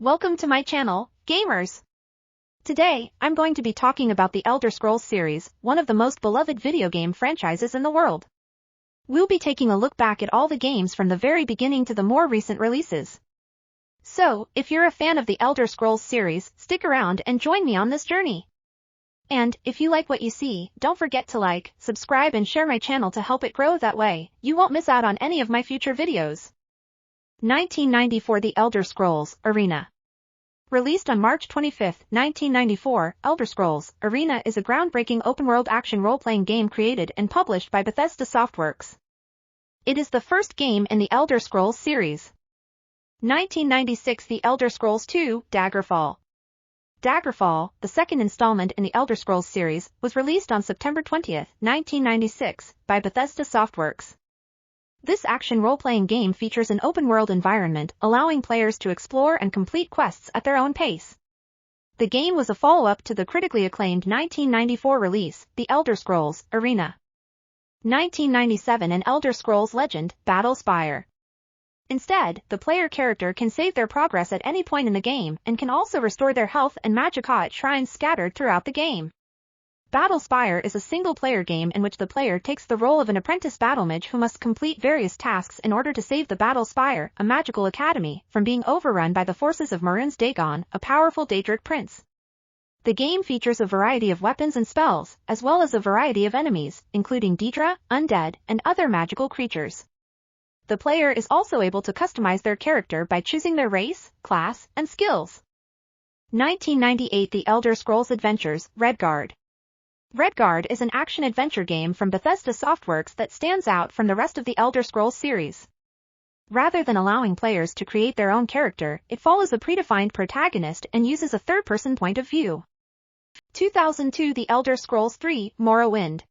Welcome to my channel, gamers! Today, I'm going to be talking about the Elder Scrolls series, one of the most beloved video game franchises in the world. We'll be taking a look back at all the games from the very beginning to the more recent releases. So, if you're a fan of the Elder Scrolls series, stick around and join me on this journey. And, if you like what you see, don't forget to like, subscribe and share my channel to help it grow. That way, you won't miss out on any of my future videos. 1994 The Elder Scrolls Arena. Released on March 25, 1994, Elder Scrolls Arena is a groundbreaking open-world action role-playing game created and published by Bethesda Softworks. It is the first game in the Elder Scrolls series. 1996 The Elder Scrolls II Daggerfall. Daggerfall, the second installment in the Elder Scrolls series, was released on September 20, 1996, by Bethesda Softworks. This action role-playing game features an open-world environment, allowing players to explore and complete quests at their own pace. The game was a follow-up to the critically acclaimed 1994 release, The Elder Scrolls Arena. 1997 An Elder Scrolls Legend, Battlespire. Instead, the player character can save their progress at any point in the game, and can also restore their health and magicka at shrines scattered throughout the game. Battlespire is a single-player game in which the player takes the role of an apprentice battlemage who must complete various tasks in order to save the Battlespire, a magical academy, from being overrun by the forces of Mehrunes Dagon, a powerful Daedric prince. The game features a variety of weapons and spells, as well as a variety of enemies, including Daedra, undead, and other magical creatures. The player is also able to customize their character by choosing their race, class, and skills. 1998 The Elder Scrolls Adventures, Redguard. Redguard is an action-adventure game from Bethesda Softworks that stands out from the rest of the Elder Scrolls series. Rather than allowing players to create their own character, it follows a predefined protagonist and uses a third-person point of view. 2002 The Elder Scrolls III Morrowind.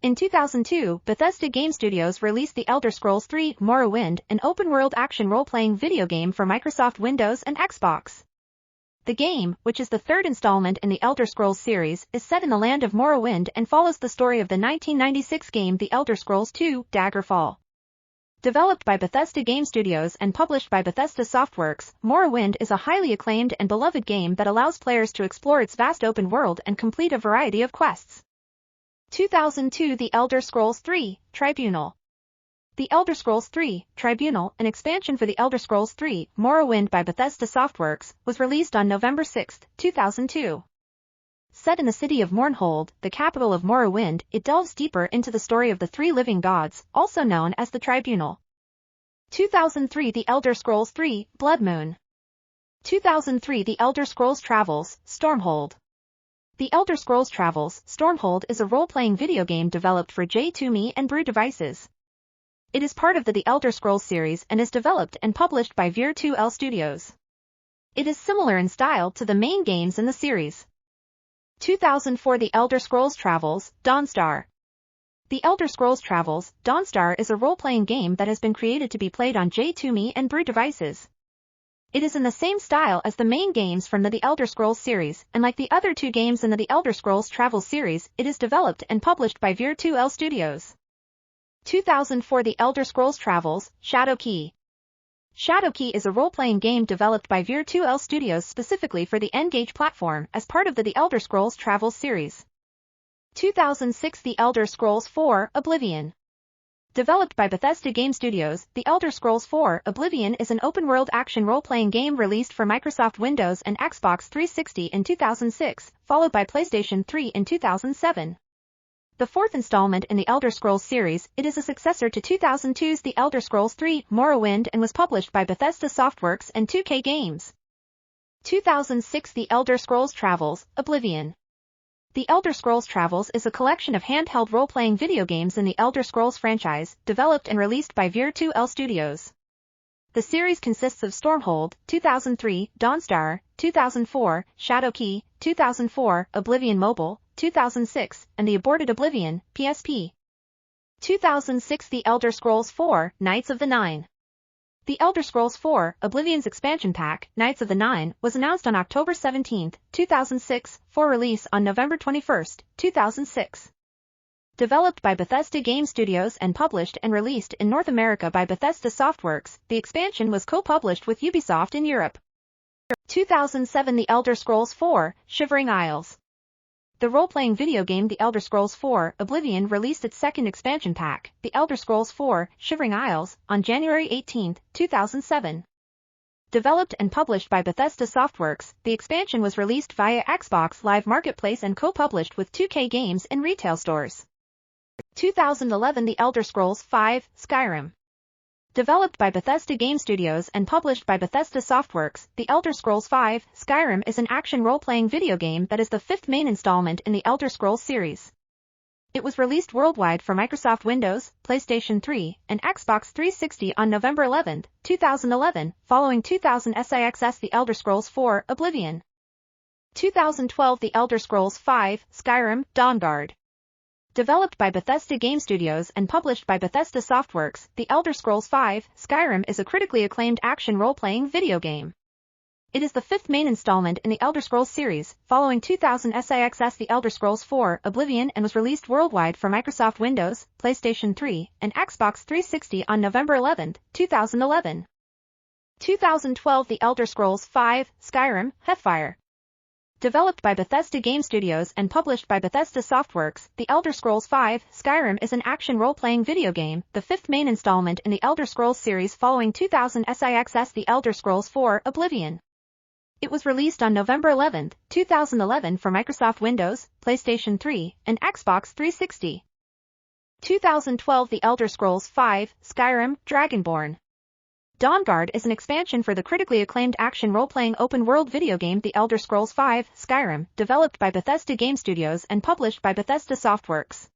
In 2002, Bethesda Game Studios released The Elder Scrolls III Morrowind, an open-world action role-playing video game for Microsoft Windows and Xbox. The game, which is the third installment in the Elder Scrolls series, is set in the land of Morrowind and follows the story of the 1996 game The Elder Scrolls II Daggerfall. Developed by Bethesda Game Studios and published by Bethesda Softworks, Morrowind is a highly acclaimed and beloved game that allows players to explore its vast open world and complete a variety of quests. 2002 The Elder Scrolls III Tribunal. The Elder Scrolls III Tribunal, an expansion for The Elder Scrolls III Morrowind by Bethesda Softworks, was released on November 6, 2002. Set in the city of Mournhold, the capital of Morrowind, it delves deeper into the story of the three living gods, also known as the Tribunal. 2003 The Elder Scrolls III Bloodmoon. 2003 The Elder Scrolls Travels, Stormhold. The Elder Scrolls Travels, Stormhold is a role-playing video game developed for J2Me and Brew devices. It is part of the Elder Scrolls series and is developed and published by Vir2L Studios. It is similar in style to the main games in the series. 2004 The Elder Scrolls Travels, Dawnstar. The Elder Scrolls Travels, Dawnstar is a role-playing game that has been created to be played on J2Me and Brew devices. It is in the same style as the main games from the Elder Scrolls series, and like the other two games in the Elder Scrolls Travels series, it is developed and published by Vir2L Studios. 2004 The Elder Scrolls Travels, Shadowkey. Shadowkey is a role-playing game developed by Vir2L Studios specifically for the N-Gage platform as part of the Elder Scrolls Travels series. 2006 The Elder Scrolls IV Oblivion. Developed by Bethesda Game Studios, The Elder Scrolls IV Oblivion is an open-world action role-playing game released for Microsoft Windows and Xbox 360 in 2006, followed by PlayStation 3 in 2007. The fourth installment in the Elder Scrolls series, it is a successor to 2002's The Elder Scrolls III Morrowind and was published by Bethesda Softworks and 2K Games. 2006 The Elder Scrolls Travels, Oblivion. The Elder Scrolls Travels is a collection of handheld role-playing video games in the Elder Scrolls franchise, developed and released by Vir2L Studios. The series consists of Stormhold, 2003, Dawnstar, 2004, Shadowkey, 2004, Oblivion Mobile, 2006, and the aborted Oblivion, PSP. 2006 The Elder Scrolls IV, Knights of the Nine. The Elder Scrolls IV, Oblivion's expansion pack, Knights of the Nine, was announced on October 17, 2006, for release on November 21, 2006. Developed by Bethesda Game Studios and published and released in North America by Bethesda Softworks, the expansion was co-published with Ubisoft in Europe. 2007 The Elder Scrolls IV, Shivering Isles. The role-playing video game The Elder Scrolls IV, Oblivion released its second expansion pack, The Elder Scrolls IV, Shivering Isles, on January 18, 2007. Developed and published by Bethesda Softworks, the expansion was released via Xbox Live Marketplace and co-published with 2K Games in retail stores. 2011 The Elder Scrolls V, Skyrim. Developed by Bethesda Game Studios and published by Bethesda Softworks, The Elder Scrolls V, Skyrim is an action role-playing video game that is the fifth main installment in the Elder Scrolls series. It was released worldwide for Microsoft Windows, PlayStation 3, and Xbox 360 on November 11, 2011, following 2006's The Elder Scrolls IV, Oblivion. 2012 The Elder Scrolls V, Skyrim, Dawnguard. Developed by Bethesda Game Studios and published by Bethesda Softworks, The Elder Scrolls V, Skyrim is a critically acclaimed action role-playing video game. It is the fifth main installment in the Elder Scrolls series, following 2006's The Elder Scrolls IV, Oblivion, and was released worldwide for Microsoft Windows, PlayStation 3, and Xbox 360 on November 11, 2011. 2012 The Elder Scrolls V, Skyrim, Hearthfire. Developed by Bethesda Game Studios and published by Bethesda Softworks, The Elder Scrolls V, Skyrim is an action role-playing video game, the fifth main installment in the Elder Scrolls series following 2006's The Elder Scrolls IV, Oblivion. It was released on November 11, 2011 for Microsoft Windows, PlayStation 3, and Xbox 360. 2012 The Elder Scrolls V, Skyrim, Dragonborn. Dawnguard is an expansion for the critically acclaimed action role-playing open-world video game The Elder Scrolls V, Skyrim, developed by Bethesda Game Studios and published by Bethesda Softworks.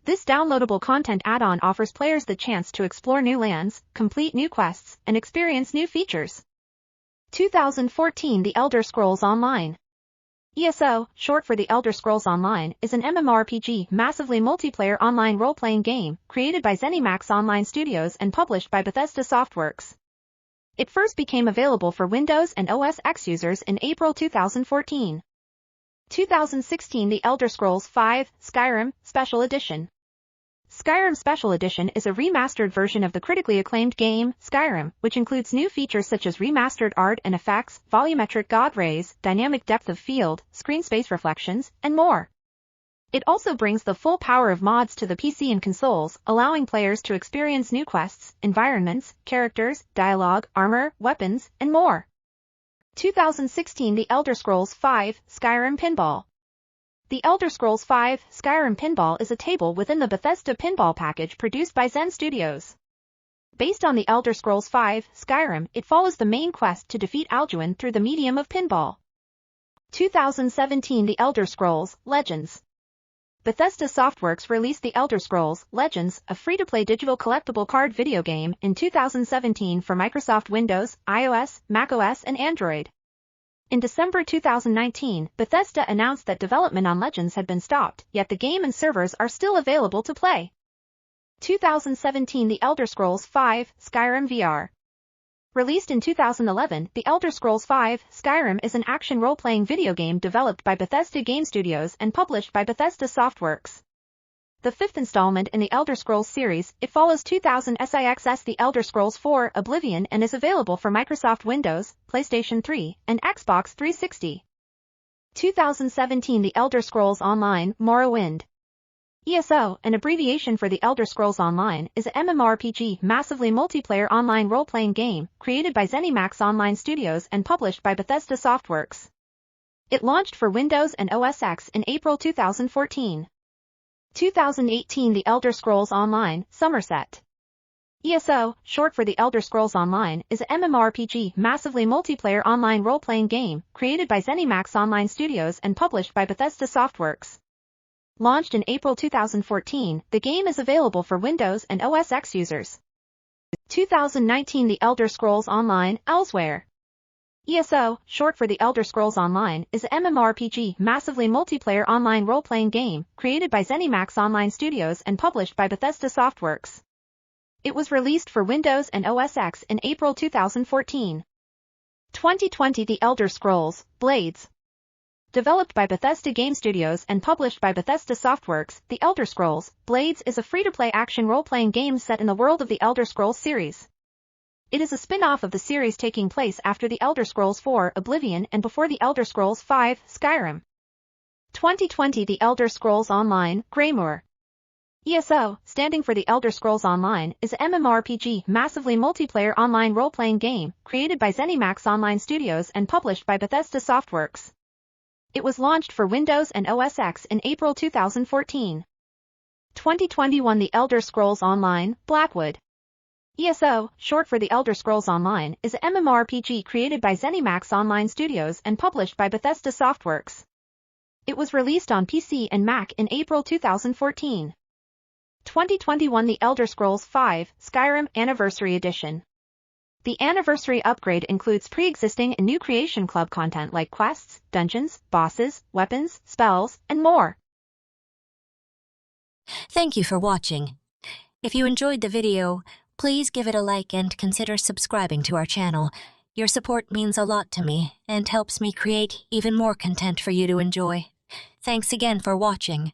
This downloadable content add-on offers players the chance to explore new lands, complete new quests, and experience new features. 2014 The Elder Scrolls Online. ESO, short for The Elder Scrolls Online, is an MMORPG massively multiplayer online role-playing game, created by ZeniMax Online Studios and published by Bethesda Softworks. It first became available for Windows and OS X users in April 2014. 2016 The Elder Scrolls V, Skyrim, Special Edition. Skyrim Special Edition is a remastered version of the critically acclaimed game, Skyrim, which includes new features such as remastered art and effects, volumetric god rays, dynamic depth of field, screen space reflections, and more. It also brings the full power of mods to the PC and consoles, allowing players to experience new quests, environments, characters, dialogue, armor, weapons, and more. 2016 The Elder Scrolls V, Skyrim Pinball. The Elder Scrolls V, Skyrim Pinball is a table within the Bethesda Pinball package produced by Zen Studios. Based on The Elder Scrolls V, Skyrim, it follows the main quest to defeat Alduin through the medium of pinball. 2017 The Elder Scrolls, Legends. Bethesda Softworks released The Elder Scrolls, Legends, a free-to-play digital collectible card video game, in 2017 for Microsoft Windows, iOS, macOS, and Android. In December 2019, Bethesda announced that development on Legends had been stopped, yet the game and servers are still available to play. 2017 The Elder Scrolls V, Skyrim VR. Released in 2011, The Elder Scrolls V, Skyrim is an action role-playing video game developed by Bethesda Game Studios and published by Bethesda Softworks. The fifth installment in the Elder Scrolls series, it follows 2006's The Elder Scrolls IV, Oblivion, and is available for Microsoft Windows, PlayStation 3, and Xbox 360. 2017 The Elder Scrolls Online, Morrowind. ESO, an abbreviation for The Elder Scrolls Online, is an MMORPG massively multiplayer online role-playing game, created by ZeniMax Online Studios and published by Bethesda Softworks. It launched for Windows and OS X in April 2014. 2018 The Elder Scrolls Online, Somerset. ESO, short for The Elder Scrolls Online, is an MMORPG massively multiplayer online role-playing game, created by ZeniMax Online Studios and published by Bethesda Softworks. Launched in April 2014, the game is available for Windows and OS X users. 2019 The Elder Scrolls Online, Elsewhere. ESO, short for The Elder Scrolls Online, is an MMORPG massively multiplayer online role-playing game, created by ZeniMax Online Studios and published by Bethesda Softworks. It was released for Windows and OS X in April 2014. 2020 The Elder Scrolls, Blades. Developed by Bethesda Game Studios and published by Bethesda Softworks, The Elder Scrolls, Blades is a free-to-play action role-playing game set in the world of The Elder Scrolls series. It is a spin-off of the series taking place after The Elder Scrolls IV: Oblivion and before The Elder Scrolls V: Skyrim. 2020 The Elder Scrolls Online, Greymoor. ESO, standing for The Elder Scrolls Online, is an MMORPG, massively multiplayer online role-playing game, created by ZeniMax Online Studios and published by Bethesda Softworks. It was launched for Windows and OS X in April 2014. 2021 The Elder Scrolls Online, Blackwood. ESO, short for The Elder Scrolls Online, is an MMORPG created by ZeniMax Online Studios and published by Bethesda Softworks. It was released on PC and Mac in April 2014. 2021 The Elder Scrolls V: Skyrim Anniversary Edition. The Anniversary upgrade includes pre-existing and new Creation Club content like quests, dungeons, bosses, weapons, spells, and more. Thank you for watching. If you enjoyed the video, please give it a like and consider subscribing to our channel. Your support means a lot to me and helps me create even more content for you to enjoy. Thanks again for watching.